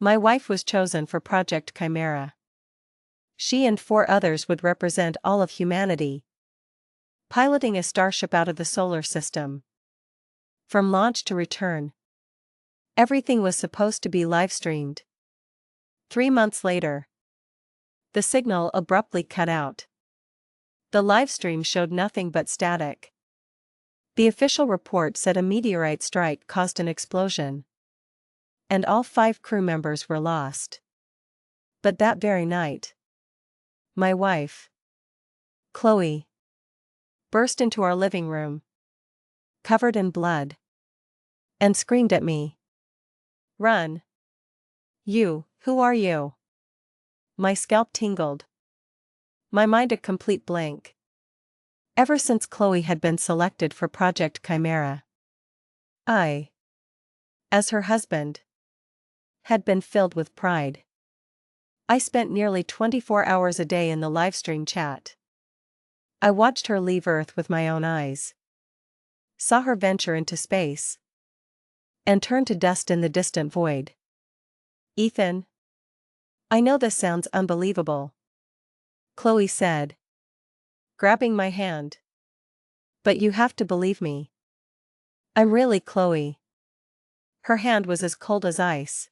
My wife was chosen for Project Chimera. She and 4 others would represent all of humanity, piloting a starship out of the solar system. From launch to return, everything was supposed to be live-streamed. 3 months later, the signal abruptly cut out. The livestream showed nothing but static. The official report said a meteorite strike caused an explosion, and all 5 crew members were lost. But that very night, my wife, Chloe, burst into our living room, covered in blood, and screamed at me. "Run! Who are you?" My scalp tingled. My mind a complete blank. Ever since Chloe had been selected for Project Chimera, I, as her husband, had been filled with pride. I spent nearly 24 hours a day in the livestream chat. I watched her leave Earth with my own eyes, saw her venture into space, and turn to dust in the distant void. "Ethan, I know this sounds unbelievable," Chloe said, grabbing my hand, "but you have to believe me. I'm really Chloe." Her hand was as cold as ice.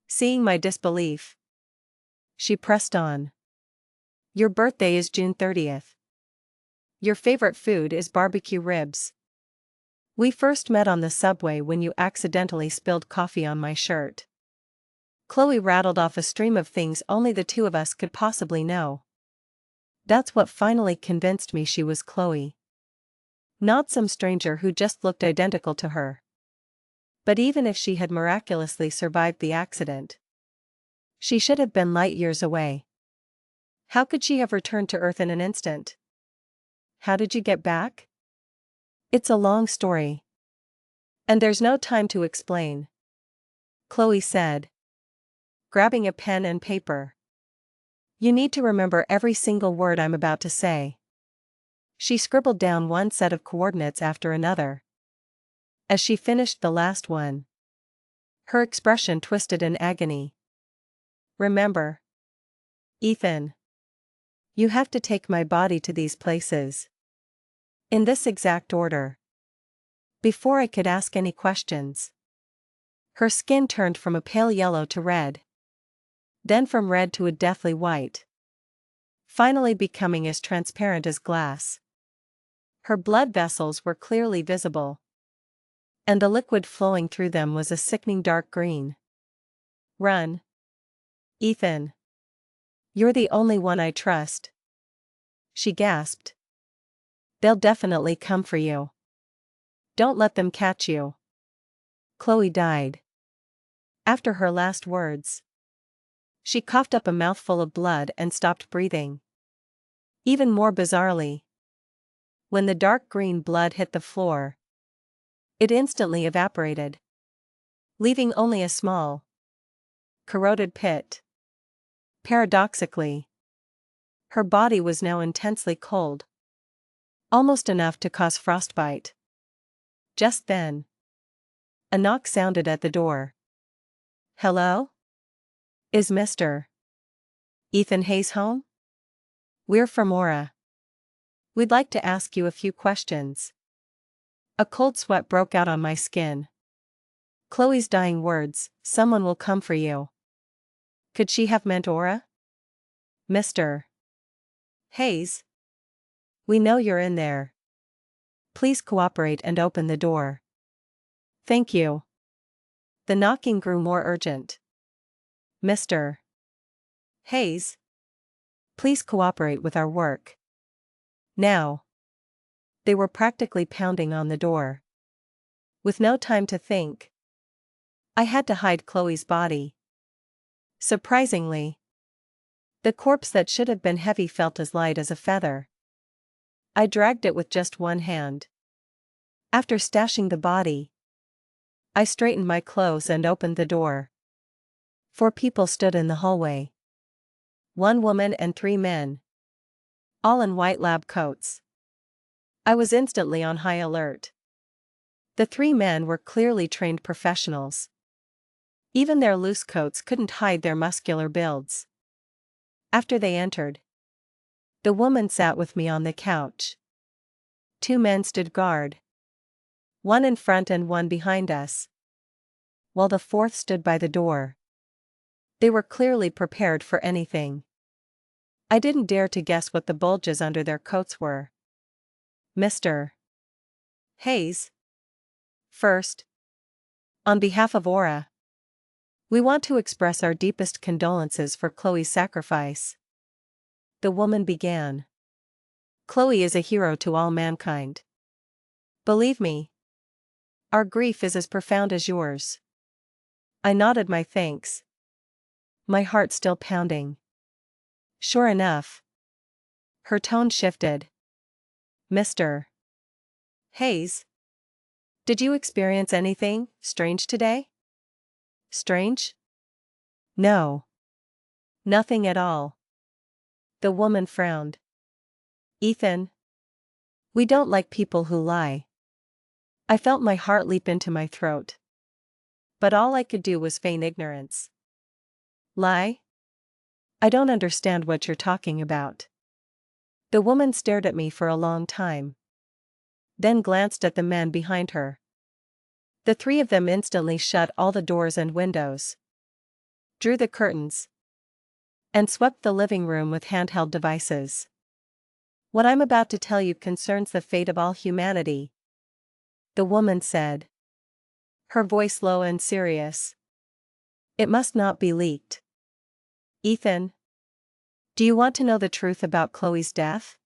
Seeing my disbelief, she pressed on. "Your birthday is June 30th. Your favorite food is barbecue ribs. We first met on the subway when you accidentally spilled coffee on my shirt." Chloe rattled off a stream of things only the two of us could possibly know. That's what finally convinced me she was Chloe. Not some stranger who just looked identical to her. But even if she had miraculously survived the accident, she should have been light years away. How could she have returned to Earth in an instant? How did you get back? It's a long story, and there's no time to explain, Chloe said, grabbing a pen and paper. You need to remember every single word I'm about to say. She scribbled down one set of coordinates after another. As she finished the last one, her expression twisted in agony. "Remember, Ethan, you have to take my body to these places, in this exact order." Before I could ask any questions, her skin turned from a pale yellow to red, then from red to a deathly white, finally becoming as transparent as glass. Her blood vessels were clearly visible, and the liquid flowing through them was a sickening dark green. "Run, Ethan. You're the only one I trust," she gasped. "They'll definitely come for you. Don't let them catch you." Chloe died. After her last words, she coughed up a mouthful of blood and stopped breathing. Even more bizarrely, when the dark green blood hit the floor, it instantly evaporated, leaving only a small, corroded pit. Paradoxically, her body was now intensely cold, almost enough to cause frostbite. Just then, a knock sounded at the door. "Hello? Is Mr. Ethan Hayes home? We're from Aura. We'd like to ask you a few questions." A cold sweat broke out on my skin. Chloe's dying words, "Someone will come for you." Could she have meant Aura? "Mr. Hayes? We know you're in there. Please cooperate and open the door. Thank you." The knocking grew more urgent. "Mr. Hayes? Please cooperate with our work. Now." They were practically pounding on the door. With no time to think, I had to hide Chloe's body. Surprisingly, the corpse that should have been heavy felt as light as a feather. I dragged it with just one hand. After stashing the body, I straightened my clothes and opened the door. 4 people stood in the hallway. 1 woman and 3 men, all in white lab coats. I was instantly on high alert. The 3 men were clearly trained professionals. Even their loose coats couldn't hide their muscular builds. After they entered, the woman sat with me on the couch. Two men stood guard, one in front and one behind us, while the fourth stood by the door. They were clearly prepared for anything. I didn't dare to guess what the bulges under their coats were. Mr. Hayes. First, on behalf of Aura, we want to express our deepest condolences for Chloe's sacrifice. The woman began. Chloe is a hero to all mankind. Believe me, our grief is as profound as yours. I nodded my thanks, my heart still pounding. Sure enough. Her tone shifted. Mr. Hayes, did you experience anything strange today? Strange? No. Nothing at all. The woman frowned. Ethan, we don't like people who lie. I felt my heart leap into my throat. But all I could do was feign ignorance. Lie? I don't understand what you're talking about. The woman stared at me for a long time, then glanced at the men behind her. The three of them instantly shut all the doors and windows, drew the curtains, and swept the living room with handheld devices. What I'm about to tell you concerns the fate of all humanity, the woman said, her voice low and serious. It must not be leaked. Ethan, do you want to know the truth about Chloe's death?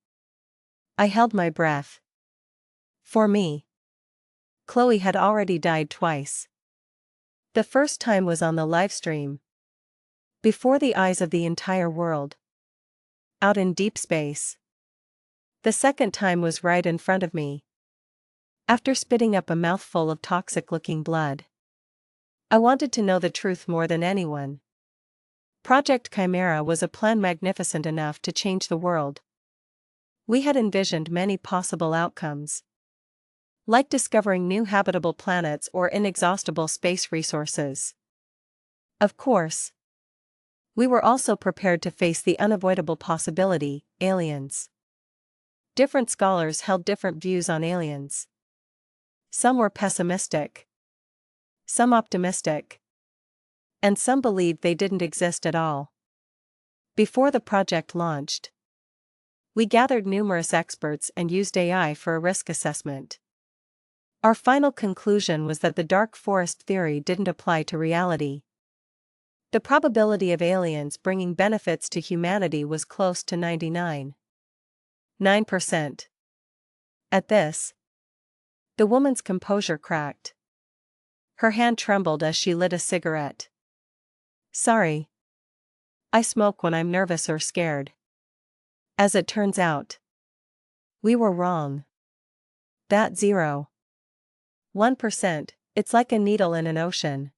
I held my breath. For me, Chloe had already died twice. The first time was on the live stream, before the eyes of the entire world, out in deep space. The second time was right in front of me, after spitting up a mouthful of toxic-looking blood. I wanted to know the truth more than anyone. Project Chimera was a plan magnificent enough to change the world. We had envisioned many possible outcomes, like discovering new habitable planets or inexhaustible space resources. Of course, we were also prepared to face the unavoidable possibility: aliens. Different scholars held different views on aliens. Some were pessimistic, some optimistic, and some believed they didn't exist at all. Before the project launched, we gathered numerous experts and used AI for a risk assessment. Our final conclusion was that the dark forest theory didn't apply to reality. The probability of aliens bringing benefits to humanity was close to 99.9%. At this, the woman's composure cracked. Her hand trembled as she lit a cigarette. Sorry. I smoke when I'm nervous or scared. As it turns out, we were wrong. That 0.1%, it's like a needle in an ocean.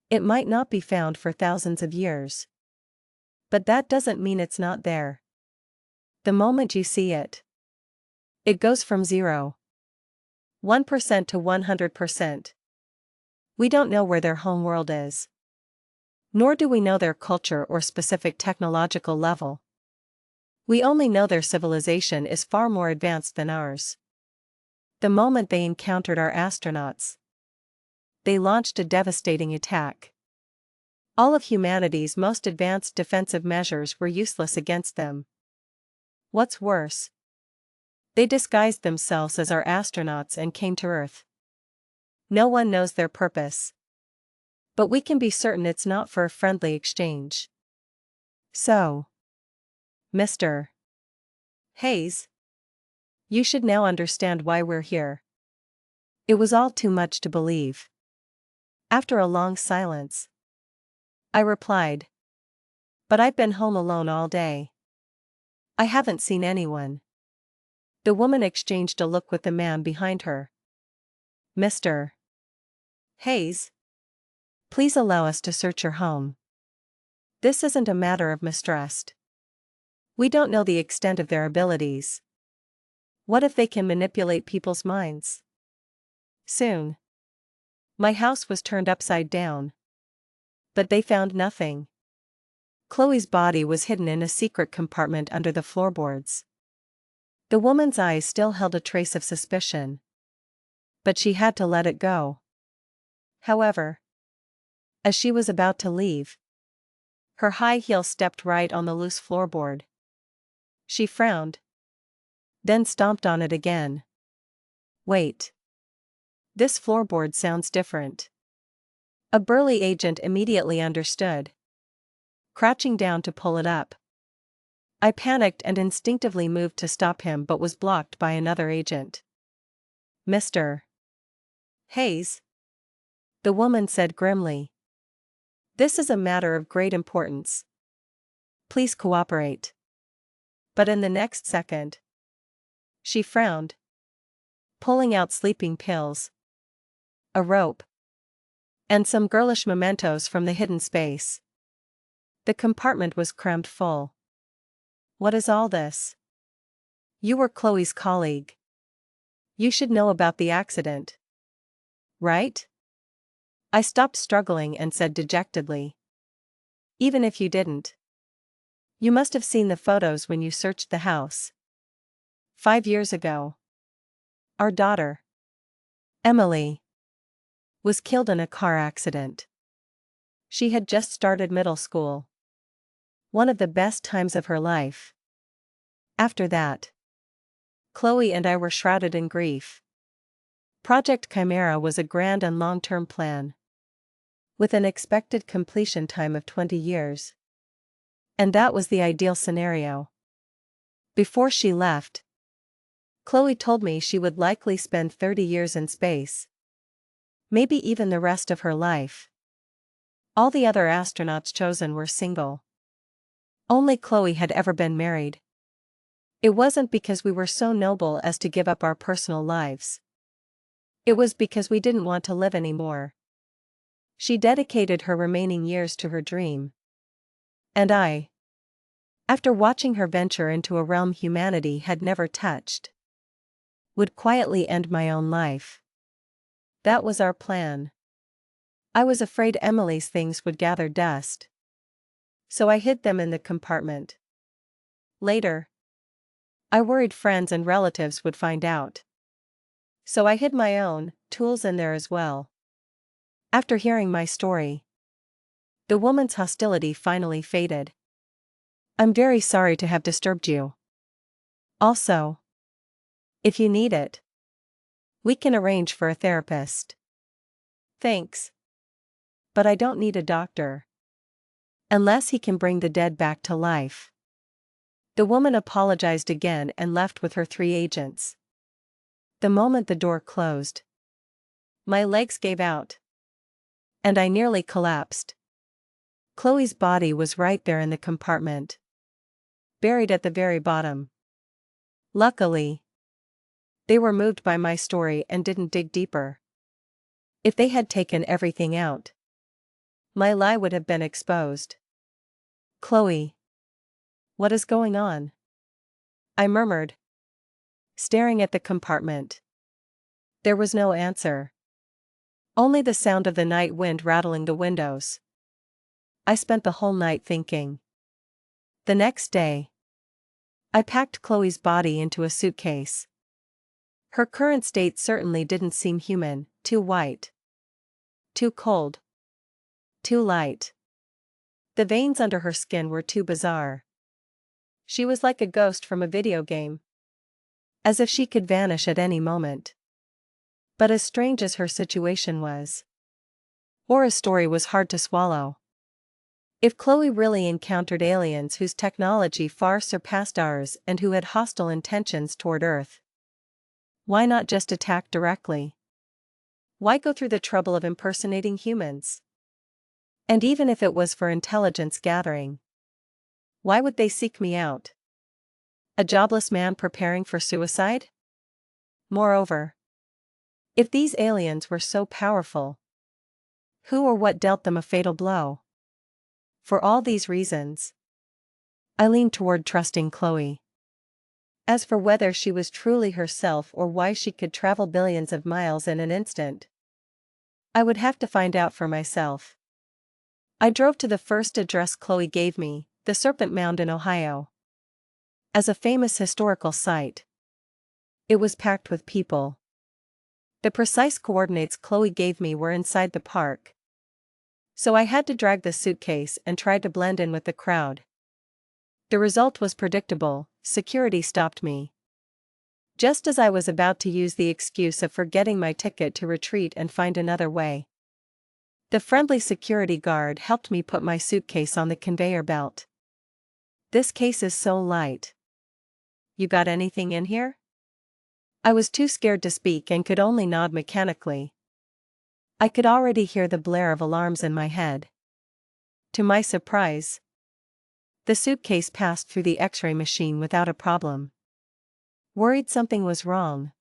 It might not be found for thousands of years, but that doesn't mean it's not there. The moment you see it, it goes from 0.1% to 100%. We don't know where their home world is, nor do we know their culture or specific technological level. We only know their civilization is far more advanced than ours. The moment they encountered our astronauts, they launched a devastating attack. All of humanity's most advanced defensive measures were useless against them. What's worse, they disguised themselves as our astronauts and came to Earth. No one knows their purpose, but we can be certain it's not for a friendly exchange. So, Mr. Hayes, you should now understand why we're here. It was all too much to believe. After a long silence, I replied, but I've been home alone all day. I haven't seen anyone. The woman exchanged a look with the man behind her. Mr. Hayes, please allow us to search your home. This isn't a matter of mistrust. We don't know the extent of their abilities. What if they can manipulate people's minds? Soon, my house was turned upside down. But they found nothing. Chloe's body was hidden in a secret compartment under the floorboards. The woman's eyes still held a trace of suspicion. But she had to let it go. However, as she was about to leave, her high heel stepped right on the loose floorboard. She frowned, then stomped on it again. Wait. This floorboard sounds different. A burly agent immediately understood. Crouching down to pull it up. I panicked and instinctively moved to stop him but was blocked by another agent. Mr. Hayes, the woman said grimly. This is a matter of great importance. Please cooperate. But in the next second, she frowned, pulling out sleeping pills, a rope, and some girlish mementos from the hidden space. The compartment was crammed full. What is all this? You were Chloe's colleague. You should know about the accident. Right? I stopped struggling and said dejectedly. Even if you didn't. You must have seen the photos when you searched the house. 5 years ago. Our daughter, Emily, was killed in a car accident. She had just started middle school. One of the best times of her life. After that, Chloe and I were shrouded in grief. Project Chimera was a grand and long-term plan, with an expected completion time of 20 years. And that was the ideal scenario. Before she left, Chloe told me she would likely spend 30 years in space. Maybe even the rest of her life. All the other astronauts chosen were single. Only Chloe had ever been married. It wasn't because we were so noble as to give up our personal lives. It was because we didn't want to live anymore. She dedicated her remaining years to her dream. And I, after watching her venture into a realm humanity had never touched, would quietly end my own life. That was our plan. I was afraid Emily's things would gather dust. So I hid them in the compartment. Later, I worried friends and relatives would find out. So I hid my own tools in there as well. After hearing my story, the woman's hostility finally faded. I'm very sorry to have disturbed you. Also, if you need it, we can arrange for a therapist. Thanks. But I don't need a doctor. Unless he can bring the dead back to life. The woman apologized again and left with her 3 agents. The moment the door closed, my legs gave out. And I nearly collapsed. Chloe's body was right there in the compartment. Buried at the very bottom. Luckily, they were moved by my story and didn't dig deeper. If they had taken everything out, my lie would have been exposed. Chloe. What is going on? I murmured, staring at the compartment. There was no answer. Only the sound of the night wind rattling the windows. I spent the whole night thinking. The next day, I packed Chloe's body into a suitcase. Her current state certainly didn't seem human, too white. Too cold. Too light. The veins under her skin were too bizarre. She was like a ghost from a video game. As if she could vanish at any moment. But as strange as her situation was, Aura's story was hard to swallow. If Chloe really encountered aliens whose technology far surpassed ours and who had hostile intentions toward Earth, why not just attack directly? Why go through the trouble of impersonating humans? And even if it was for intelligence gathering, why would they seek me out? A jobless man preparing for suicide? Moreover, if these aliens were so powerful, who or what dealt them a fatal blow? For all these reasons, I leaned toward trusting Chloe. As for whether she was truly herself or why she could travel billions of miles in an instant, I would have to find out for myself. I drove to the first address Chloe gave me, the Serpent Mound in Ohio. As a famous historical site, it was packed with people. The precise coordinates Chloe gave me were inside the park, so I had to drag the suitcase and try to blend in with the crowd. The result was predictable: security stopped me just as I was about to use the excuse of forgetting my ticket to retreat and find another way. The friendly security guard helped me put my suitcase on the conveyor belt. "This case is so light. You got anything in here?" I was too scared to speak and could only nod mechanically. I could already hear the blare of alarms in my head. To my surprise, the suitcase passed through the X-ray machine without a problem. Worried something was wrong,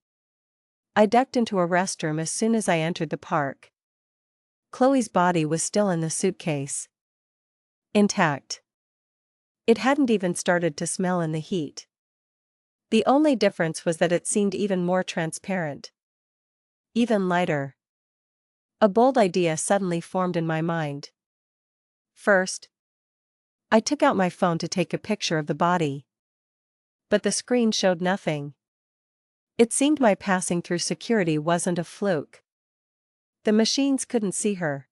I ducked into a restroom as soon as I entered the park. Chloe's body was still in the suitcase, intact. It hadn't even started to smell in the heat. The only difference was that it seemed even more transparent, even lighter. A bold idea suddenly formed in my mind. First, I took out my phone to take a picture of the body, but the screen showed nothing. It seemed my passing through security wasn't a fluke. The machines couldn't see her.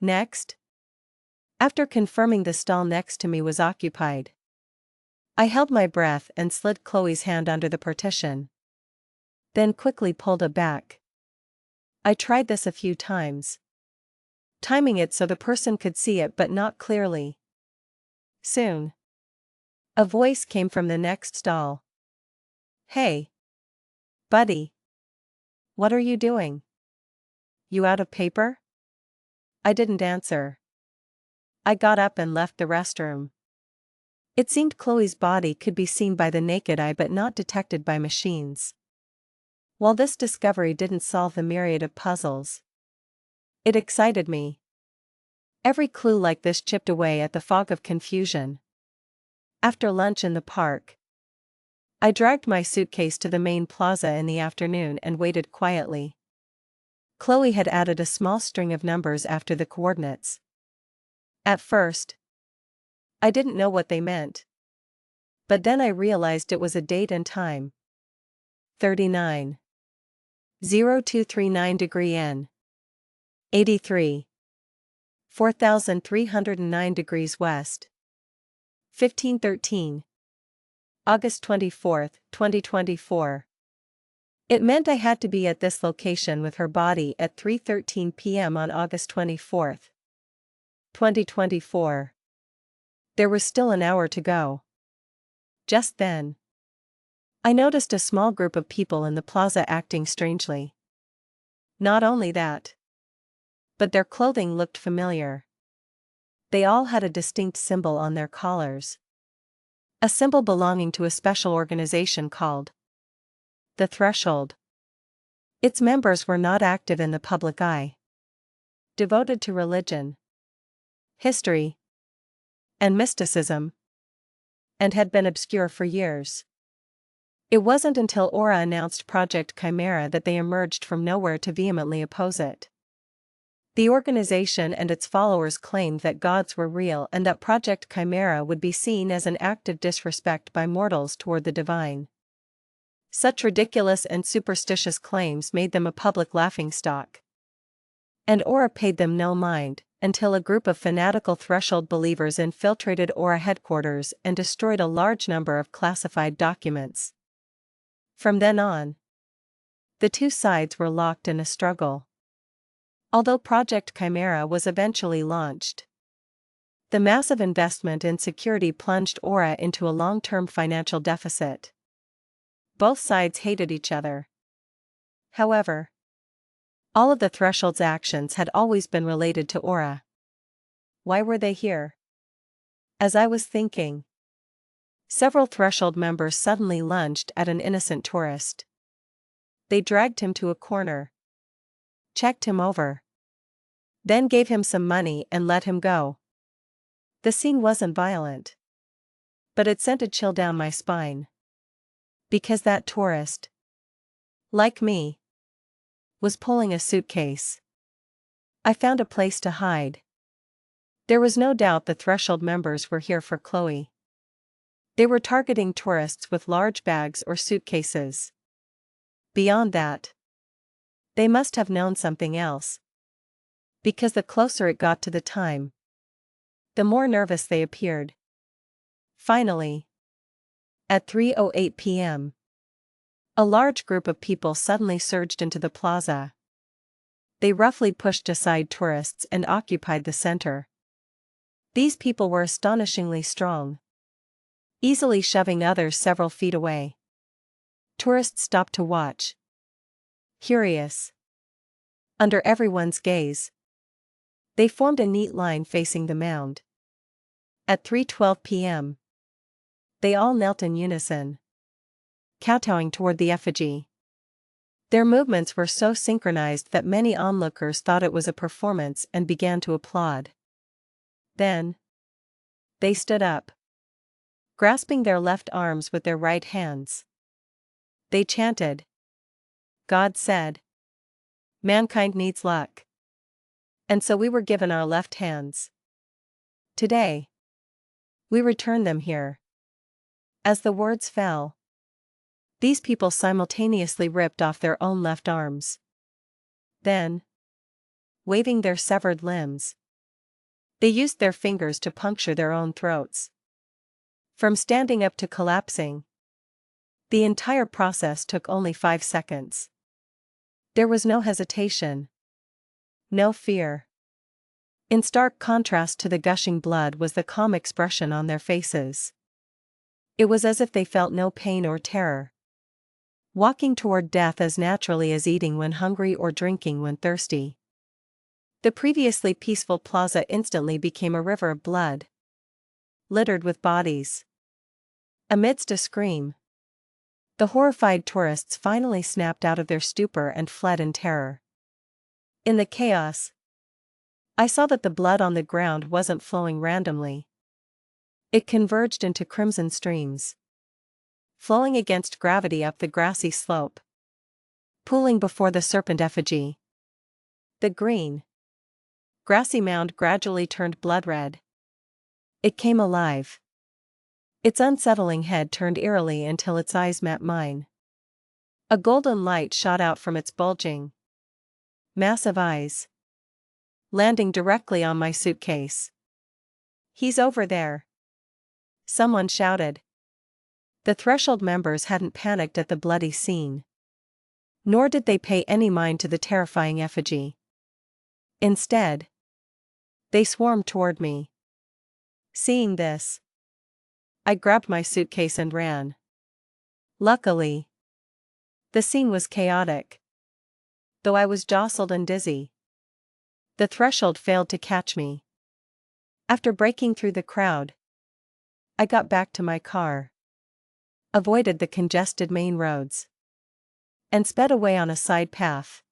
Next, after confirming the stall next to me was occupied, I held my breath and slid Chloe's hand under the partition, then quickly pulled it back. I tried this a few times, timing it so the person could see it but not clearly. Soon, a voice came from the next stall. "Hey, buddy. What are you doing? You out of paper?" I didn't answer. I got up and left the restroom. It seemed Chloe's body could be seen by the naked eye but not detected by machines. While this discovery didn't solve the myriad of puzzles, it excited me. Every clue like this chipped away at the fog of confusion. After lunch in the park, I dragged my suitcase to the main plaza in the afternoon and waited quietly. Chloe had added a small string of numbers after the coordinates. At first, I didn't know what they meant, but then I realized it was a date and time. 39:0239 N. 83. 4309 degrees west. 1513. August 24, 2024. It meant I had to be at this location with her body at 3:13 p.m. on August 24, 2024. There was still an hour to go. Just then, I noticed a small group of people in the plaza acting strangely. Not only that, but their clothing looked familiar. They all had a distinct symbol on their collars. A symbol belonging to a special organization called the Threshold. Its members were not active in the public eye, devoted to religion, history, and mysticism, and had been obscure for years. It wasn't until Aura announced Project Chimera that they emerged from nowhere to vehemently oppose it. The organization and its followers claimed that gods were real and that Project Chimera would be seen as an act of disrespect by mortals toward the divine. Such ridiculous and superstitious claims made them a public laughingstock. And Aura paid them no mind, until a group of fanatical Threshold believers infiltrated Aura headquarters and destroyed a large number of classified documents. From then on, the two sides were locked in a struggle. Although Project Chimera was eventually launched, the massive investment in security plunged Aura into a long-term financial deficit. Both sides hated each other. However, all of the Threshold's actions had always been related to Aura. Why were they here? As I was thinking, several Threshold members suddenly lunged at an innocent tourist. They dragged him to a corner, checked him over, then gave him some money and let him go. The scene wasn't violent, but it sent a chill down my spine. Because that tourist, like me, was pulling a suitcase. I found a place to hide. There was no doubt the Threshold members were here for Chloe. They were targeting tourists with large bags or suitcases. Beyond that, they must have known something else. Because the closer it got to the time, the more nervous they appeared. Finally, at 3:08 p.m., a large group of people suddenly surged into the plaza. They roughly pushed aside tourists and occupied the center. These people were astonishingly strong, easily shoving others several feet away. Tourists stopped to watch, curious. Under everyone's gaze, they formed a neat line facing the mound. At 3:12 p.m., they all knelt in unison, kowtowing toward the effigy. Their movements were so synchronized that many onlookers thought it was a performance and began to applaud. Then, they stood up, grasping their left arms with their right hands. They chanted, "God said, mankind needs luck. And so we were given our left hands. Today, we return them here." As the words fell, these people simultaneously ripped off their own left arms. Then, waving their severed limbs, they used their fingers to puncture their own throats. From standing up to collapsing, the entire process took only 5 seconds. There was no hesitation, no fear. In stark contrast to the gushing blood was the calm expression on their faces. It was as if they felt no pain or terror, walking toward death as naturally as eating when hungry or drinking when thirsty. The previously peaceful plaza instantly became a river of blood, littered with bodies. Amidst a scream, the horrified tourists finally snapped out of their stupor and fled in terror. In the chaos, I saw that the blood on the ground wasn't flowing randomly. It converged into crimson streams, flowing against gravity up the grassy slope, pooling before the serpent effigy. The green, grassy mound gradually turned blood red. It came alive. Its unsettling head turned eerily until its eyes met mine. A golden light shot out from its bulging, massive eyes, landing directly on my suitcase. "He's over there," someone shouted. The Threshold members hadn't panicked at the bloody scene, nor did they pay any mind to the terrifying effigy. Instead, they swarmed toward me. Seeing this, I grabbed my suitcase and ran. Luckily, the scene was chaotic. Though I was jostled and dizzy, the Threshold failed to catch me. After breaking through the crowd, I got back to my car, avoided the congested main roads, and sped away on a side path.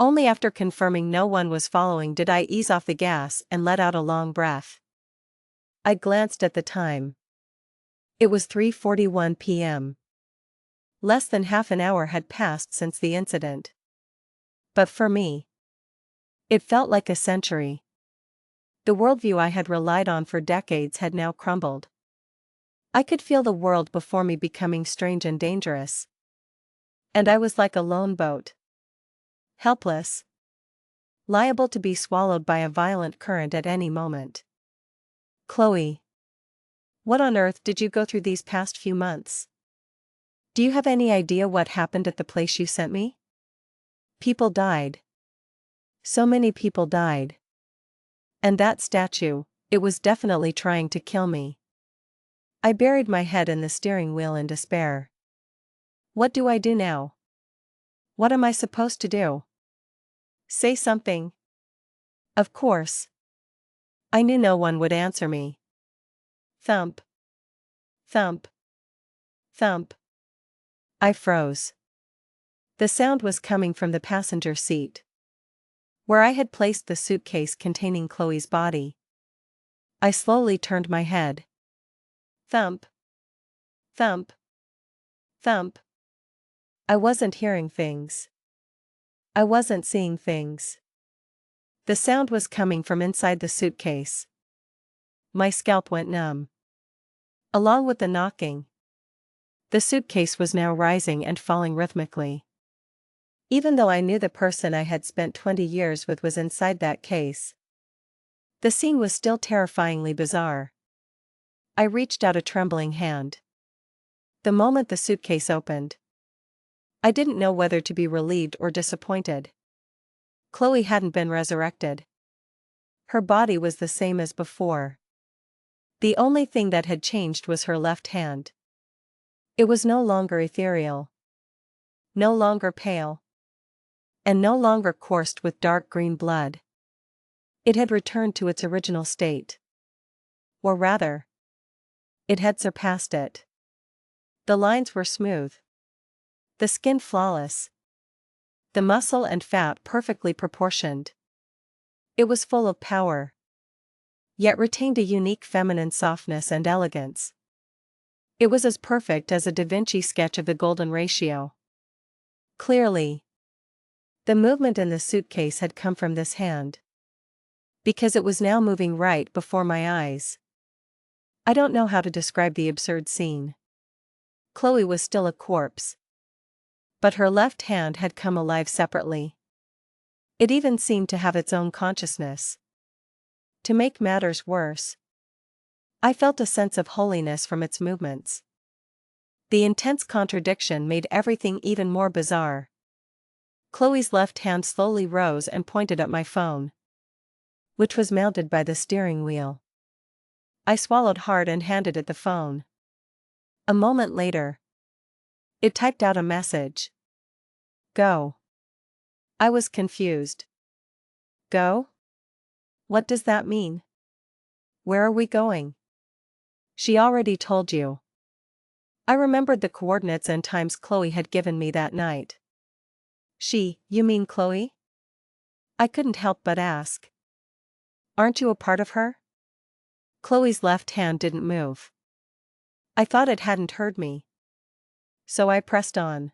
Only after confirming no one was following did I ease off the gas and let out a long breath. I glanced at the time. It was 3:41 p.m. Less than half an hour had passed since the incident. But for me, it felt like a century. The worldview I had relied on for decades had now crumbled. I could feel the world before me becoming strange and dangerous. And I was like a lone boat, helpless, liable to be swallowed by a violent current at any moment. "Chloe, what on earth did you go through these past few months? Do you have any idea what happened at the place you sent me? People died. So many people died. And that statue, it was definitely trying to kill me." I buried my head in the steering wheel in despair. What do I do now? What am I supposed to do? Say something. Of course, I knew no one would answer me. Thump. Thump. Thump. I froze. The sound was coming from the passenger seat, where I had placed the suitcase containing Chloe's body. I slowly turned my head. Thump. Thump. Thump. I wasn't hearing things. I wasn't seeing things. The sound was coming from inside the suitcase. My scalp went numb. Along with the knocking, the suitcase was now rising and falling rhythmically. Even though I knew the person I had spent 20 years with was inside that case, the scene was still terrifyingly bizarre. I reached out a trembling hand. The moment the suitcase opened, I didn't know whether to be relieved or disappointed. Chloe hadn't been resurrected. Her body was the same as before. The only thing that had changed was her left hand. It was no longer ethereal, no longer pale, and no longer coursed with dark green blood. It had returned to its original state. Or rather, it had surpassed it. The lines were smooth, the skin flawless, the muscle and fat perfectly proportioned. It was full of power, yet retained a unique feminine softness and elegance. It was as perfect as a Da Vinci sketch of the golden ratio. Clearly, the movement in the suitcase had come from this hand, because it was now moving right before my eyes. I don't know how to describe the absurd scene. Chloe was still a corpse, but her left hand had come alive separately. It even seemed to have its own consciousness. To make matters worse, I felt a sense of holiness from its movements. The intense contradiction made everything even more bizarre. Chloe's left hand slowly rose and pointed at my phone, which was mounted by the steering wheel. I swallowed hard and handed it the phone. A moment later, it typed out a message. Go. I was confused. Go? What does that mean? Where are we going? She already told you. I remembered the coordinates and times Chloe had given me that night. You mean Chloe? I couldn't help but ask. Aren't you a part of her? Chloe's left hand didn't move. I thought it hadn't heard me. So I pressed on.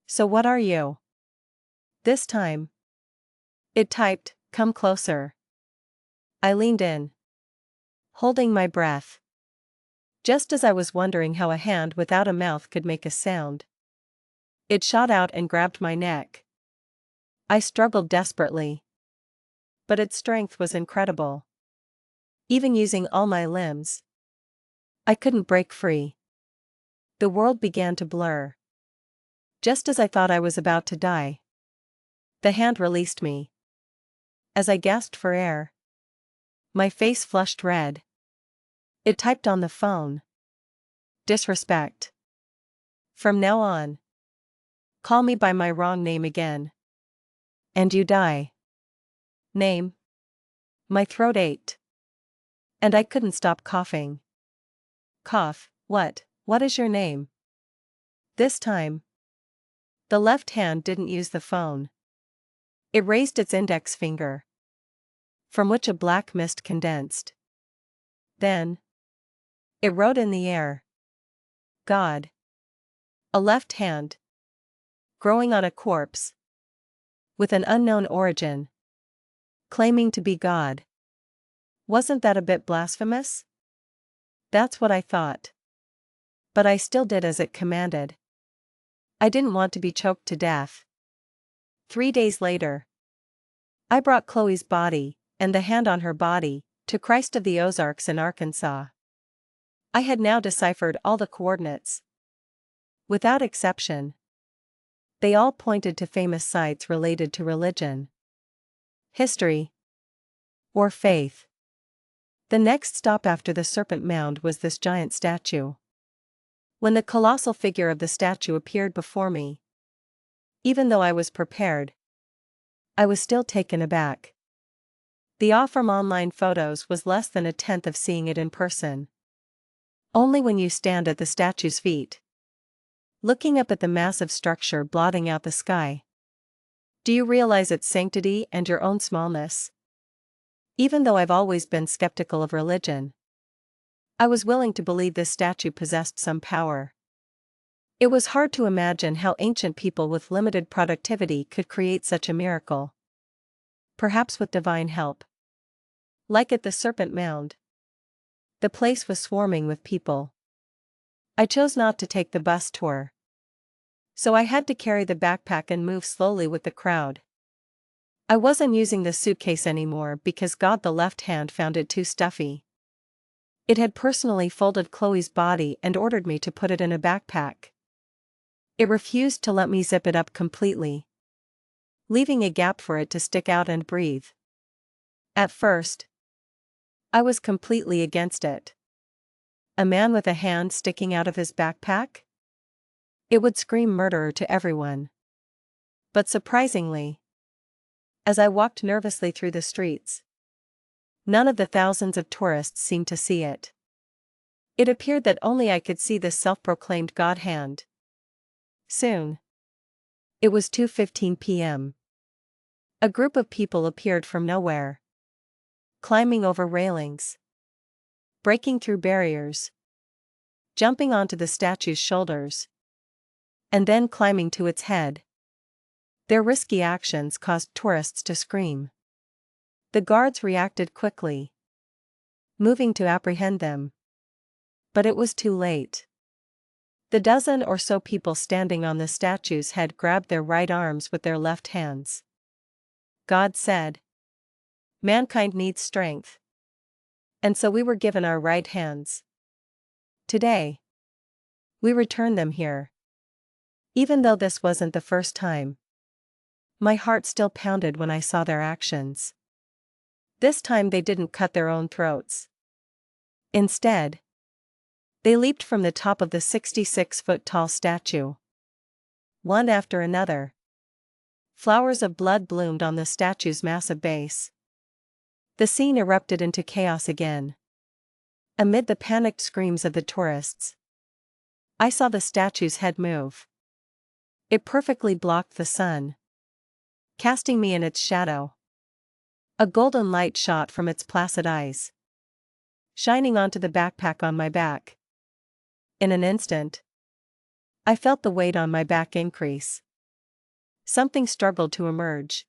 So what are you? This time, it typed, come closer. I leaned in, holding my breath. Just as I was wondering how a hand without a mouth could make a sound, it shot out and grabbed my neck. I struggled desperately, but its strength was incredible. Even using all my limbs, I couldn't break free. The world began to blur. Just as I thought I was about to die, the hand released me. As I gasped for air, my face flushed red. It typed on the phone. Disrespect. From now on, call me by my wrong name again, and you die. Name. My throat ached, and I couldn't stop coughing. Cough. What is your name? This time, the left hand didn't use the phone. It raised its index finger, from which a black mist condensed. Then, it wrote in the air. God. A left hand, growing on a corpse, with an unknown origin, claiming to be God. Wasn't that a bit blasphemous? That's what I thought. But I still did as it commanded. I didn't want to be choked to death. 3 days later, I brought Chloe's body, and the hand on her body, to Christ of the Ozarks in Arkansas. I had now deciphered all the coordinates. Without exception, they all pointed to famous sites related to religion, history, or faith. The next stop after the Serpent Mound was this giant statue. When the colossal figure of the statue appeared before me, even though I was prepared, I was still taken aback. The awe from online photos was less than a tenth of seeing it in person. Only when you stand at the statue's feet, looking up at the massive structure blotting out the sky, do you realize its sanctity and your own smallness. Even though I've always been skeptical of religion, I was willing to believe this statue possessed some power. It was hard to imagine how ancient people with limited productivity could create such a miracle. perhaps with divine help. Like at the Serpent Mound. The place was swarming with people. I chose not to take the bus tour. So I had to carry the backpack and move slowly with the crowd. I wasn't using the suitcase anymore because God the left hand found it too stuffy. It had personally folded Chloe's body and ordered me to put it in a backpack. It refused to let me zip it up completely, leaving a gap for it to stick out and breathe. At first, I was completely against it. A man with a hand sticking out of his backpack? It would scream murderer to everyone. But surprisingly, as I walked nervously through the streets, none of the thousands of tourists seemed to see it. It appeared that only I could see this self-proclaimed God hand. Soon. It was 2:15 p.m. A group of people appeared from nowhere. Climbing over railings. Breaking through barriers. Jumping onto the statue's shoulders. And then climbing to its head. Their risky actions caused tourists to scream. The guards reacted quickly, moving to apprehend them. But it was too late. The dozen or so people standing on the statue's head grabbed their right arms with their left hands. God said, "Mankind needs strength." And so we were given our right hands. Today, we return them here. Even though this wasn't the first time, my heart still pounded when I saw their actions. This time they didn't cut their own throats. Instead, they leaped from the top of the 66-foot-tall statue. One after another. Flowers of blood bloomed on the statue's massive base. The scene erupted into chaos again. Amid the panicked screams of the tourists, I saw the statue's head move. It perfectly blocked the sun, casting me in its shadow. A golden light shot from its placid eyes, shining onto the backpack on my back. In an instant, I felt the weight on my back increase. Something struggled to emerge.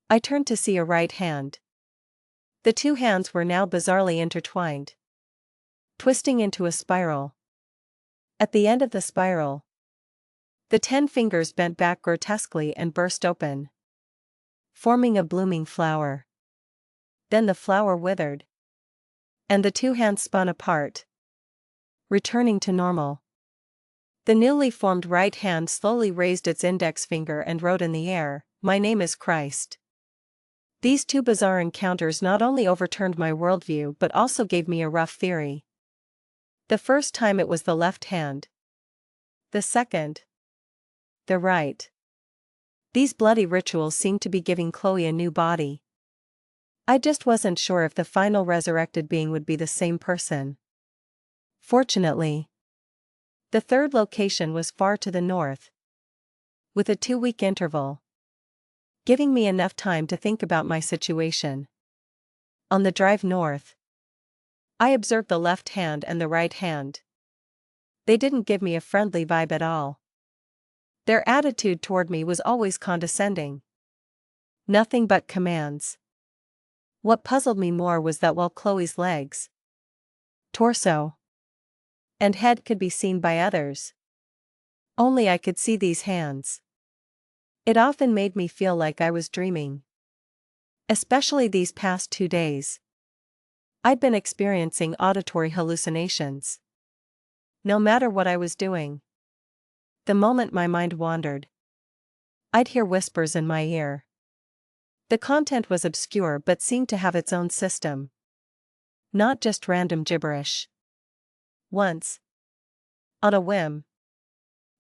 I turned to see a right hand. The two hands were now bizarrely intertwined, twisting into a spiral. At the end of the spiral, the 10 fingers bent back grotesquely and burst open, forming a blooming flower. Then the flower withered, and the two hands spun apart, returning to normal. The newly formed right hand slowly raised its index finger and wrote in the air, "My name is Christ." These two bizarre encounters not only overturned my worldview but also gave me a rough theory. The first time it was the left hand. The second, the right. These bloody rituals seemed to be giving Chloe a new body. I just wasn't sure if the final resurrected being would be the same person. Fortunately, the third location was far to the north, with a 2-week interval, giving me enough time to think about my situation. On the drive north, I observed the left hand and the right hand. They didn't give me a friendly vibe at all. Their attitude toward me was always condescending. Nothing but commands. What puzzled me more was that while Chloe's legs, torso, and head could be seen by others, only I could see these hands. It often made me feel like I was dreaming. Especially these past 2 days. I'd been experiencing auditory hallucinations. No matter what I was doing, the moment my mind wandered, I'd hear whispers in my ear. The content was obscure but seemed to have its own system. Not just random gibberish. Once, on a whim,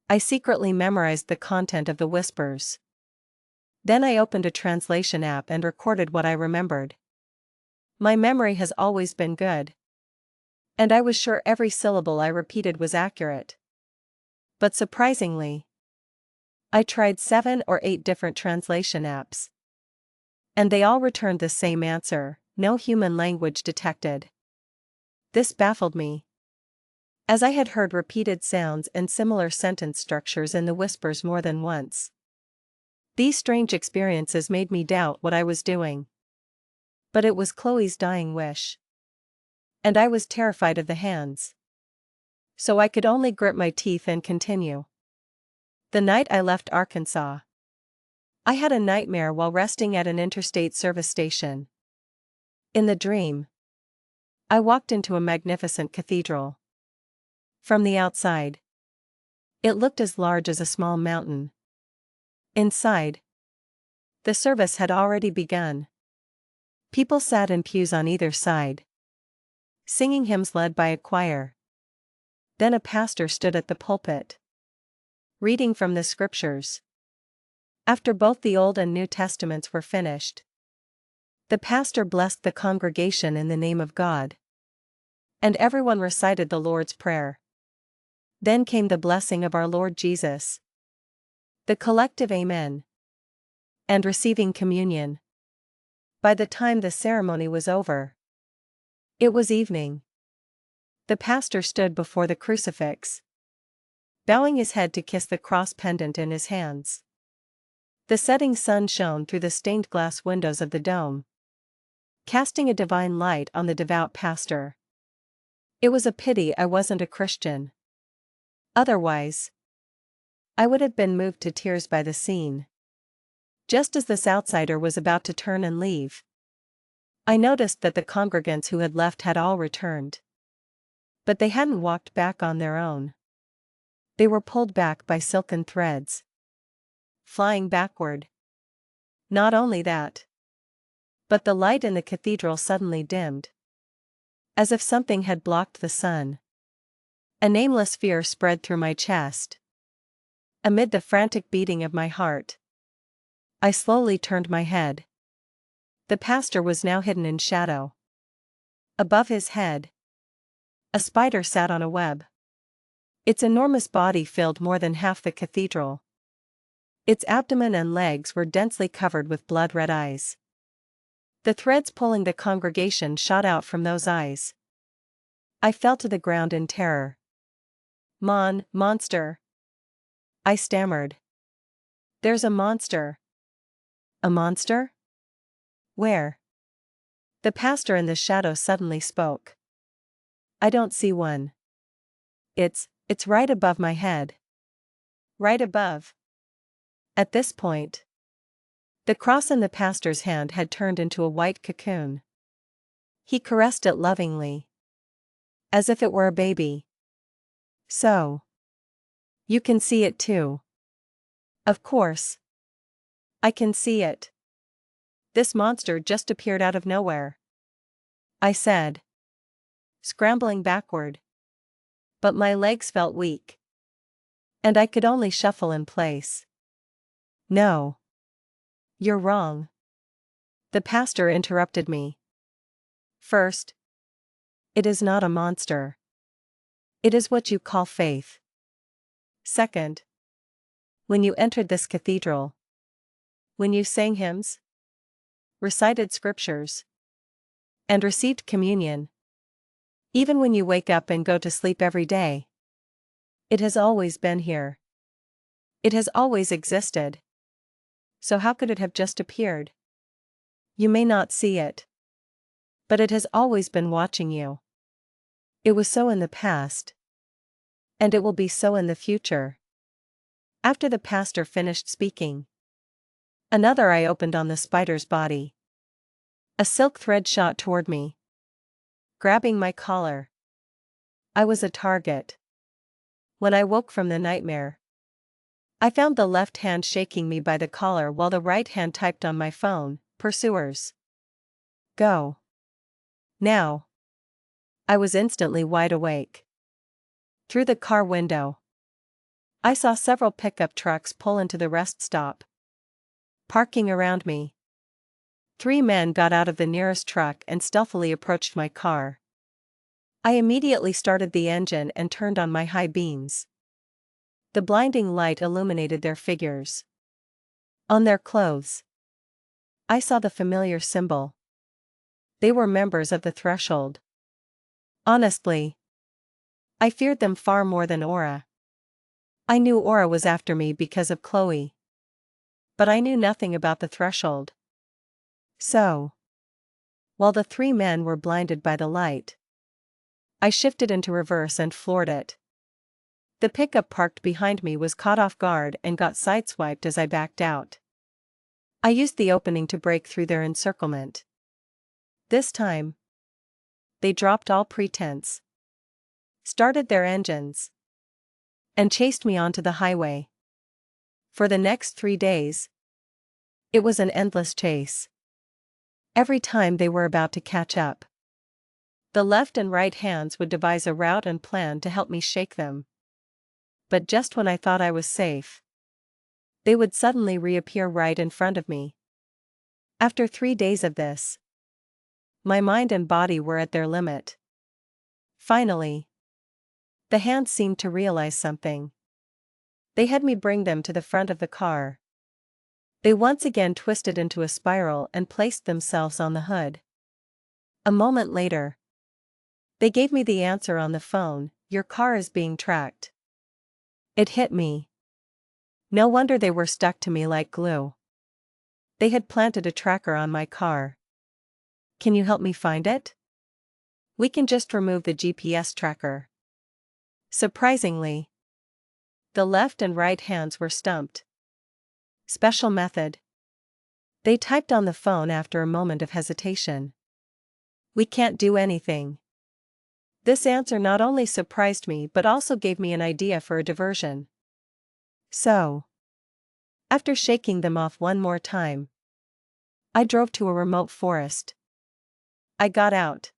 I secretly memorized the content of the whispers. Then I opened a translation app and recorded what I remembered. My memory has always been good, and I was sure every syllable I repeated was accurate. But surprisingly, I tried 7 or 8 different translation apps, and they all returned the same answer: no human language detected. This baffled me, as I had heard repeated sounds and similar sentence structures in the whispers more than once. These strange experiences made me doubt what I was doing. But it was Chloe's dying wish. And I was terrified of the hands. So I could only grit my teeth and continue. The night I left Arkansas, I had a nightmare while resting at an interstate service station. In the dream, I walked into a magnificent cathedral. From the outside, it looked as large as a small mountain. Inside, the service had already begun. People sat in pews on either side, singing hymns led by a choir. Then a pastor stood at the pulpit, reading from the scriptures. After both the Old and New Testaments were finished, the pastor blessed the congregation in the name of God. And everyone recited the Lord's Prayer. Then came the blessing of our Lord Jesus, the collective Amen, and receiving communion. By the time the ceremony was over, it was evening. The pastor stood before the crucifix, bowing his head to kiss the cross pendant in his hands. The setting sun shone through the stained glass windows of the dome, casting a divine light on the devout pastor. It was a pity I wasn't a Christian. Otherwise, I would have been moved to tears by the scene. Just as this outsider was about to turn and leave, I noticed that the congregants who had left had all returned. But they hadn't walked back on their own. They were pulled back by silken threads, flying backward. Not only that, but the light in the cathedral suddenly dimmed, as if something had blocked the sun. A nameless fear spread through my chest. Amid the frantic beating of my heart, I slowly turned my head. The pastor was now hidden in shadow. Above his head, a spider sat on a web. Its enormous body filled more than half the cathedral. Its abdomen and legs were densely covered with blood-red eyes. The threads pulling the congregation shot out from those eyes. I fell to the ground in terror. Monster," I stammered. "There's a monster." "A monster? Where?" The pastor in the shadow suddenly spoke. "I don't see one. It's right above my head." "Right above?" At this point, the cross in the pastor's hand had turned into a white cocoon. He caressed it lovingly, as if it were a baby. "So, you can see it too." "Of course. I can see it. This monster just appeared out of nowhere," I said, scrambling backward. But my legs felt weak, and I could only shuffle in place. "No. You're wrong." The pastor interrupted me. "First, it is not a monster. It is what you call faith. Second, when you entered this cathedral, when you sang hymns, recited scriptures, and received communion, even when you wake up and go to sleep every day, it has always been here. It has always existed. So how could it have just appeared? You may not see it, but it has always been watching you. It was so in the past, and it will be so in the future." After the pastor finished speaking, another eye opened on the spider's body. A silk thread shot toward me, grabbing my collar. I was a target. When I woke from the nightmare, I found the left hand shaking me by the collar while the right hand typed on my phone, "Pursuers. Go. Now." I was instantly wide awake. Through the car window, I saw several pickup trucks pull into the rest stop, parking around me. 3 men got out of the nearest truck and stealthily approached my car. I immediately started the engine and turned on my high beams. The blinding light illuminated their figures. On their clothes, I saw the familiar symbol. They were members of the Threshold. Honestly, I feared them far more than Aura. I knew Aura was after me because of Chloe. But I knew nothing about the threshold. So, while the three men were blinded by the light, I shifted into reverse and floored it. The pickup parked behind me was caught off guard and got sideswiped as I backed out. I used the opening to break through their encirclement. This time, they dropped all pretense, started their engines, and chased me onto the highway. For the next 3 days, it was an endless chase. Every time they were about to catch up, the left and right hands would devise a route and plan to help me shake them. But just when I thought I was safe, they would suddenly reappear right in front of me. After 3 days of this, my mind and body were at their limit. Finally, the hands seemed to realize something. They had me bring them to the front of the car. They once again twisted into a spiral and placed themselves on the hood. A moment later, they gave me the answer on the phone: "Your car is being tracked." It hit me. No wonder they were stuck to me like glue. They had planted a tracker on my car. "Can you help me find it?" "We can just remove the GPS tracker." Surprisingly, the left and right hands were stumped. Special method. They typed on the phone after a moment of hesitation. "We can't do anything." This answer not only surprised me but also gave me an idea for a diversion. So, after shaking them off one more time, I drove to a remote forest. I got out,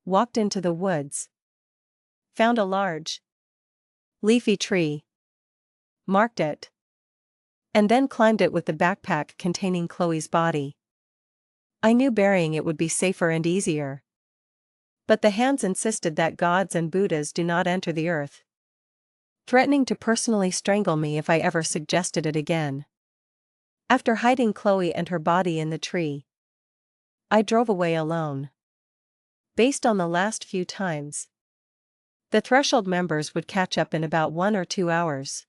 walked into the woods, found a large, leafy tree, marked it, and then climbed it with the backpack containing Chloe's body. I knew burying it would be safer and easier. But the hands insisted that gods and Buddhas do not enter the earth, threatening to personally strangle me if I ever suggested it again. After hiding Chloe and her body in the tree, I drove away alone. Based on the last few times, the Threshold members would catch up in about 1 or 2 hours.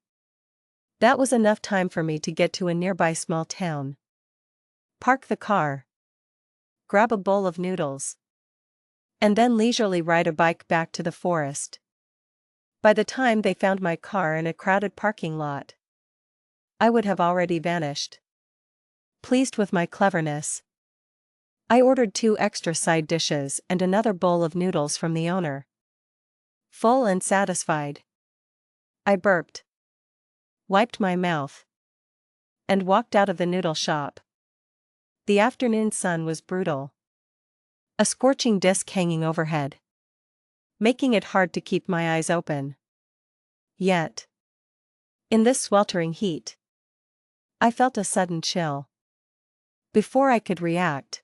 That was enough time for me to get to a nearby small town, park the car, grab a bowl of noodles, and then leisurely ride a bike back to the forest. By the time they found my car in a crowded parking lot, I would have already vanished. Pleased with my cleverness, I ordered 2 extra side dishes and another bowl of noodles from the owner. Full and satisfied, I burped, wiped my mouth, and walked out of the noodle shop. The afternoon sun was brutal, a scorching disk hanging overhead, making it hard to keep my eyes open. Yet, in this sweltering heat, I felt a sudden chill. Before I could react,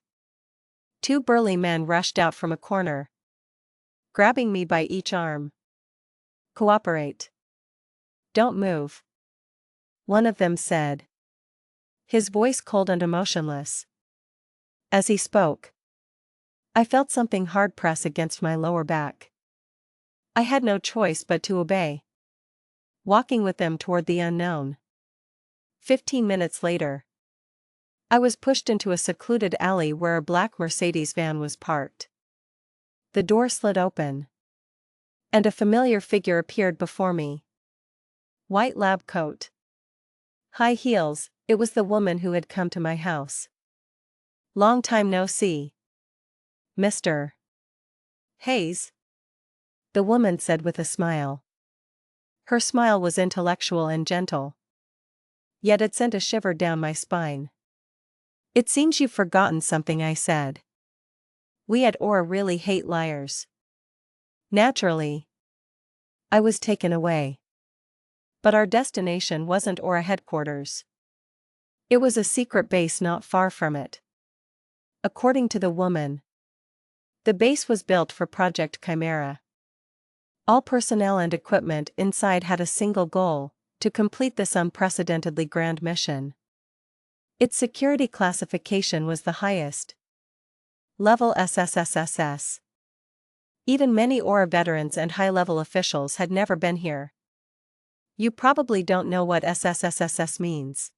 2 burly men rushed out from a corner, grabbing me by each arm. "Cooperate. Don't move," one of them said, his voice cold and emotionless. As he spoke, I felt something hard press against my lower back. I had no choice but to obey, walking with them toward the unknown. 15 minutes later, I was pushed into a secluded alley where a black Mercedes van was parked. The door slid open, and a familiar figure appeared before me. White lab coat, high heels, it was the woman who had come to my house. "Long time no see, Mr. Hayes," the woman said with a smile. Her smile was intellectual and gentle, yet it sent a shiver down my spine. "It seems you've forgotten something I said. We at OR really hate liars." Naturally, I was taken away. But our destination wasn't OR headquarters. It was a secret base not far from it. According to the woman, the base was built for Project Chimera. All personnel and equipment inside had a single goal: to complete this unprecedentedly grand mission. Its security classification was the highest, level SSSSS. Even many OR veterans and high-level officials had never been here. You probably don't know what SSSSS means.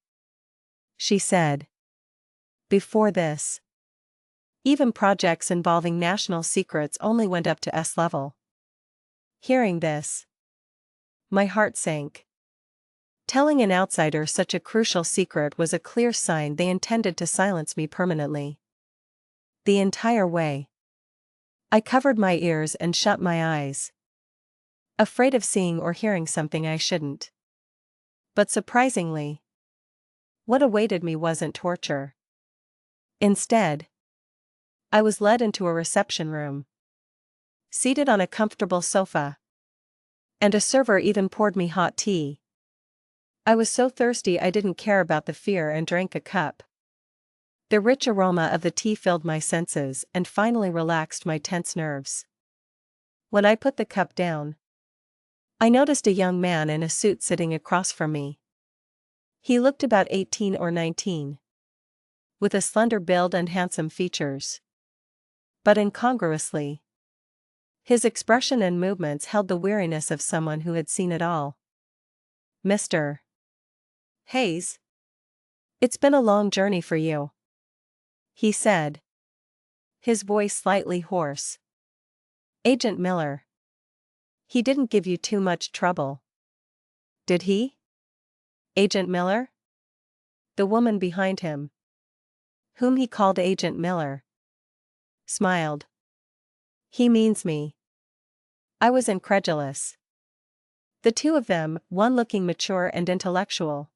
she said. Before this, even projects involving national secrets only went up to S level. Hearing this, my heart sank. Telling an outsider such a crucial secret was a clear sign they intended to silence me permanently. The entire way, I covered my ears and shut my eyes, afraid of seeing or hearing something I shouldn't. But surprisingly, what awaited me wasn't torture. Instead, I was led into a reception room, seated on a comfortable sofa, and a server even poured me hot tea. I was so thirsty I didn't care about the fear and drank a cup. The rich aroma of the tea filled my senses and finally relaxed my tense nerves. When I put the cup down, I noticed a young man in a suit sitting across from me. He looked about 18 or 19, with a slender build and handsome features. But incongruously, his expression and movements held the weariness of someone who had seen it all. "Mr. Hayes, it's been a long journey for you," he said, his voice slightly hoarse. "Agent Miller. He didn't give you too much trouble, did he?" Agent Miller? The woman behind him, whom he called Agent Miller, smiled. "He means me." I was incredulous. The two of them, one looking mature and intellectual,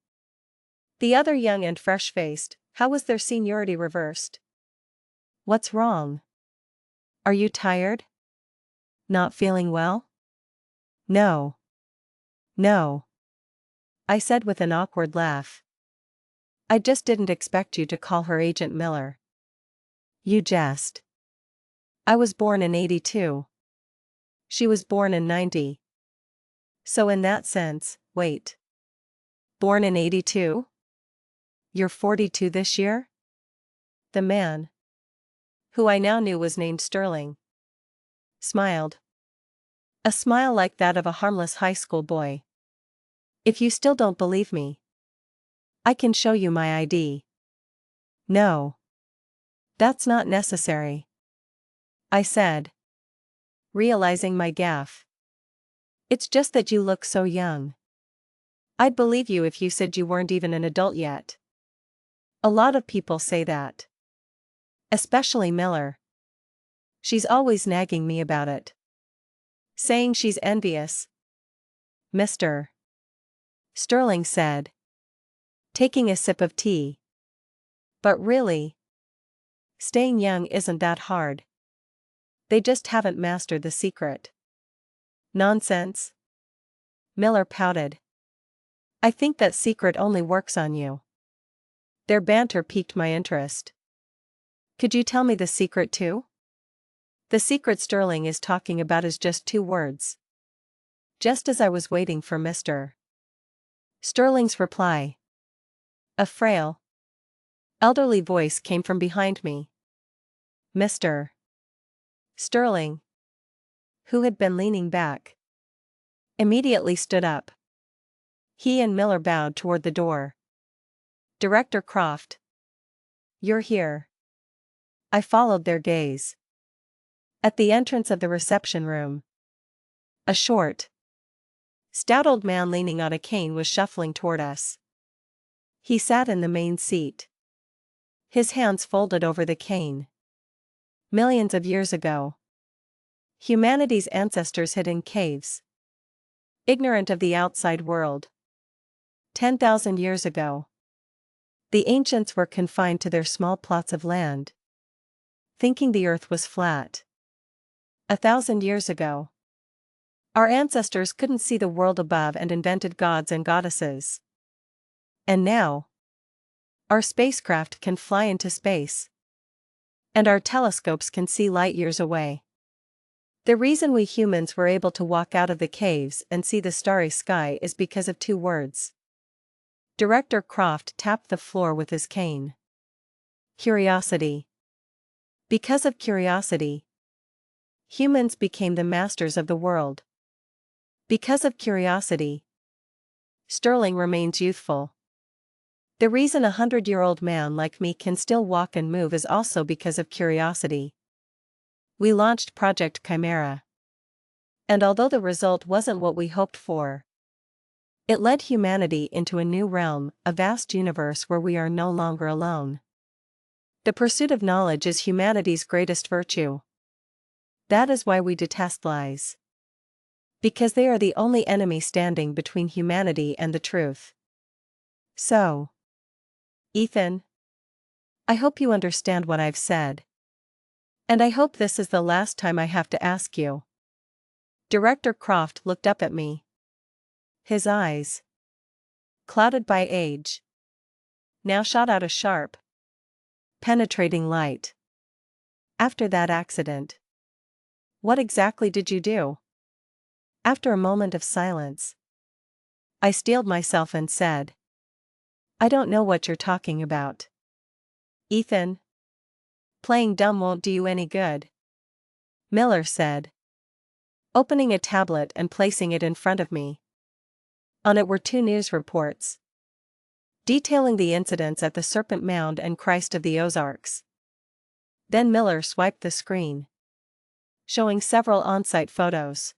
the other young and fresh-faced, how was their seniority reversed? "What's wrong? Are you tired? Not feeling well?" "No. No," I said with an awkward laugh. "I just didn't expect you to call her Agent Miller." "You jest. I was born in 82. She was born in 90. So in that sense, wait. Born in 82? You're 42 this year?" The man, who I now knew was named Sterling, smiled. A smile like that of a harmless high school boy. "If you still don't believe me, I can show you my ID." "No. That's not necessary," I said, realizing my gaffe. "It's just that you look so young. I'd believe you if you said you weren't even an adult yet. A lot of people say that. Especially Miller. She's always nagging me about it. Saying she's envious." "Mr. Sterling said, taking a sip of tea. "But really, staying young isn't that hard. They just haven't mastered the secret." "Nonsense." Miller pouted. "I think that secret only works on you." Their banter piqued my interest. "Could you tell me the secret too?" "The secret Sterling is talking about is just 2 words." Just as I was waiting for Mr. Sterling's reply, a frail, elderly voice came from behind me. Mr. Sterling, who had been leaning back, immediately stood up. He and Miller bowed toward the door. "Director Croft. You're here." I followed their gaze. At the entrance of the reception room, a short, stout old man leaning on a cane was shuffling toward us. He sat in the main seat, his hands folded over the cane. Millions of years ago, humanity's ancestors hid in caves, ignorant of the outside world. 10,000 years ago, the ancients were confined to their small plots of land, thinking the earth was flat. 1,000 years ago, our ancestors couldn't see the world above and invented gods and goddesses. And now, our spacecraft can fly into space, and our telescopes can see light years away. The reason we humans were able to walk out of the caves and see the starry sky is because of 2 words. Director Croft tapped the floor with his cane. Curiosity. Because of curiosity, humans became the masters of the world. Because of curiosity, Sterling remains youthful. The reason a 100-year-old man like me can still walk and move is also because of curiosity. We launched Project Chimera. And although the result wasn't what we hoped for, it led humanity into a new realm, a vast universe where we are no longer alone. The pursuit of knowledge is humanity's greatest virtue. That is why we detest lies. Because they are the only enemy standing between humanity and the truth. So, Ethan, I hope you understand what I've said. And I hope this is the last time I have to ask you. Director Croft looked up at me. His eyes, clouded by age, now shot out a sharp, penetrating light. After that accident, what exactly did you do? After a moment of silence, I steeled myself and said, I don't know what you're talking about. Ethan, playing dumb won't do you any good, Miller said, opening a tablet and placing it in front of me. On it were 2 news reports detailing the incidents at the Serpent Mound and Christ of the Ozarks. Then Miller swiped the screen, showing several on-site photos.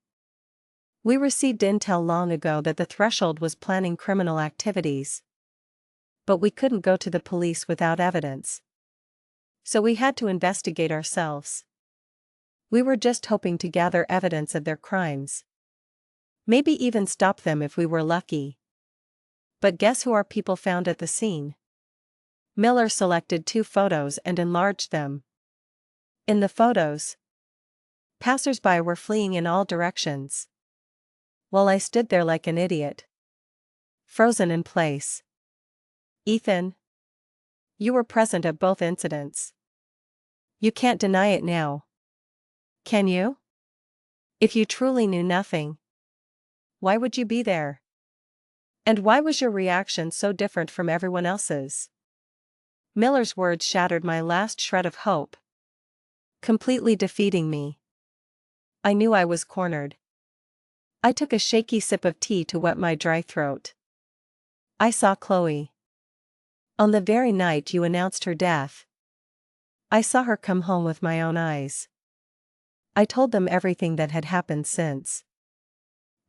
We received intel long ago that the Threshold was planning criminal activities. But we couldn't go to the police without evidence. So we had to investigate ourselves. We were just hoping to gather evidence of their crimes. Maybe even stop them if we were lucky. But guess who our people found at the scene? Miller selected 2 photos and enlarged them. In the photos, passers-by were fleeing in all directions, while I stood there like an idiot, frozen in place. Ethan, you were present at both incidents. You can't deny it now. Can you? If you truly knew nothing, why would you be there? And why was your reaction so different from everyone else's? Miller's words shattered my last shred of hope, completely defeating me. I knew I was cornered. I took a shaky sip of tea to wet my dry throat. I saw Chloe. On the very night you announced her death, I saw her come home with my own eyes. I told them everything that had happened since.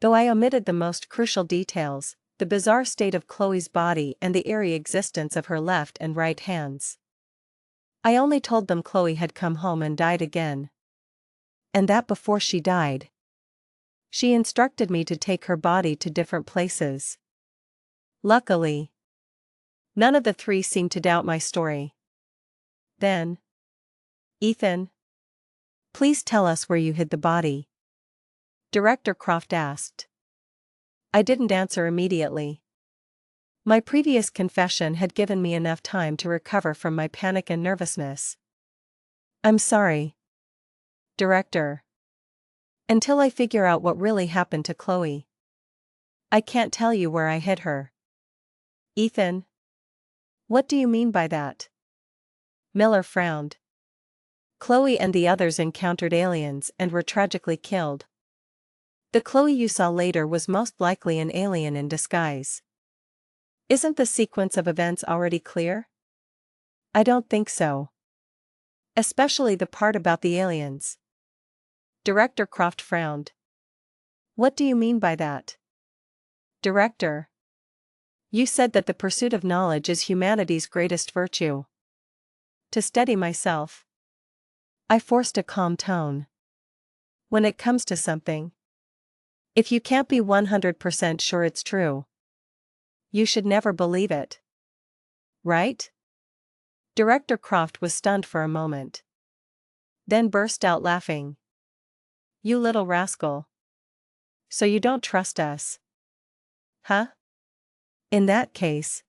Though I omitted the most crucial details, the bizarre state of Chloe's body and the eerie existence of her left and right hands. I only told them Chloe had come home and died again. And that before she died, she instructed me to take her body to different places. Luckily, none of the 3 seemed to doubt my story. Then, Ethan, please tell us where you hid the body, Director Croft asked. I didn't answer immediately. My previous confession had given me enough time to recover from my panic and nervousness. I'm sorry, Director. Until I figure out what really happened to Chloe, I can't tell you where I hid her. Ethan, what do you mean by that? Miller frowned. Chloe and the others encountered aliens and were tragically killed. The Chloe you saw later was most likely an alien in disguise. Isn't the sequence of events already clear? I don't think so. Especially the part about the aliens. Director Croft frowned. What do you mean by that? Director, you said that the pursuit of knowledge is humanity's greatest virtue. To steady myself, I forced a calm tone. When it comes to something, if you can't be 100% sure it's true, you should never believe it. Right? Director Croft was stunned for a moment, then burst out laughing. You little rascal. So you don't trust us? Huh? In that case,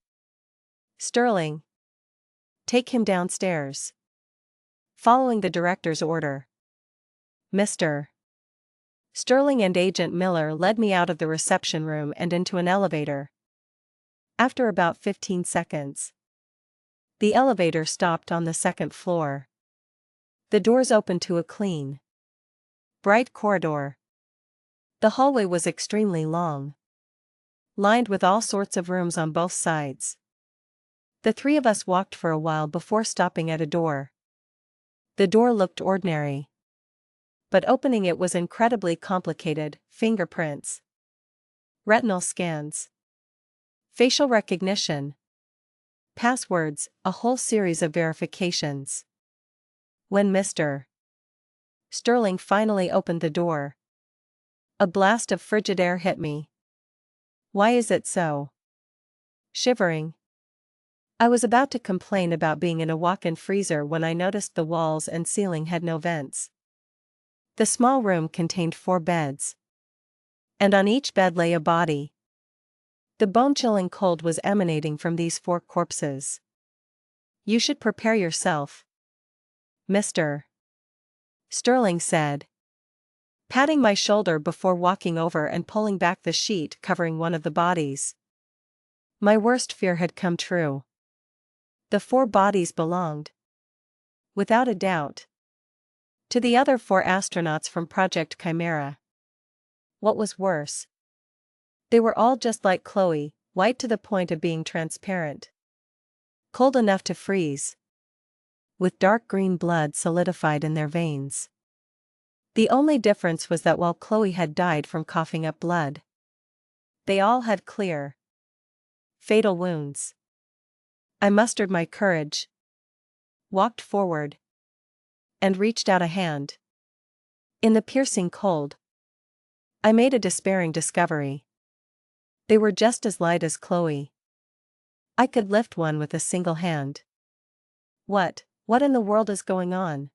Sterling, take him downstairs. Following the director's order, Mr. Sterling and Agent Miller led me out of the reception room and into an elevator. After about 15 seconds, the elevator stopped on the 2nd floor. The doors opened to a clean, bright corridor. The hallway was extremely long, lined with all sorts of rooms on both sides. The three of us walked for a while before stopping at a door. The door looked ordinary, but opening it was incredibly complicated: fingerprints, retinal scans, facial recognition, passwords, a whole series of verifications. When Mr. Sterling finally opened the door, a blast of frigid air hit me. "Why is it so?" Shivering. I was about to complain about being in a walk-in freezer when I noticed the walls and ceiling had no vents. The small room contained 4 beds, and on each bed lay a body. The bone-chilling cold was emanating from these 4 corpses. "You should prepare yourself," Mr. Sterling said, patting my shoulder before walking over and pulling back the sheet covering one of the bodies. My worst fear had come true. The 4 bodies belonged, without a doubt, to the other 4 astronauts from Project Chimera. What was worse, they were all just like Chloe, white to the point of being transparent, cold enough to freeze, with dark green blood solidified in their veins. The only difference was that while Chloe had died from coughing up blood, they all had clear, fatal wounds. I mustered my courage, walked forward, and reached out a hand. In the piercing cold, I made a despairing discovery. They were just as light as Chloe. I could lift one with a single hand. What in the world is going on?"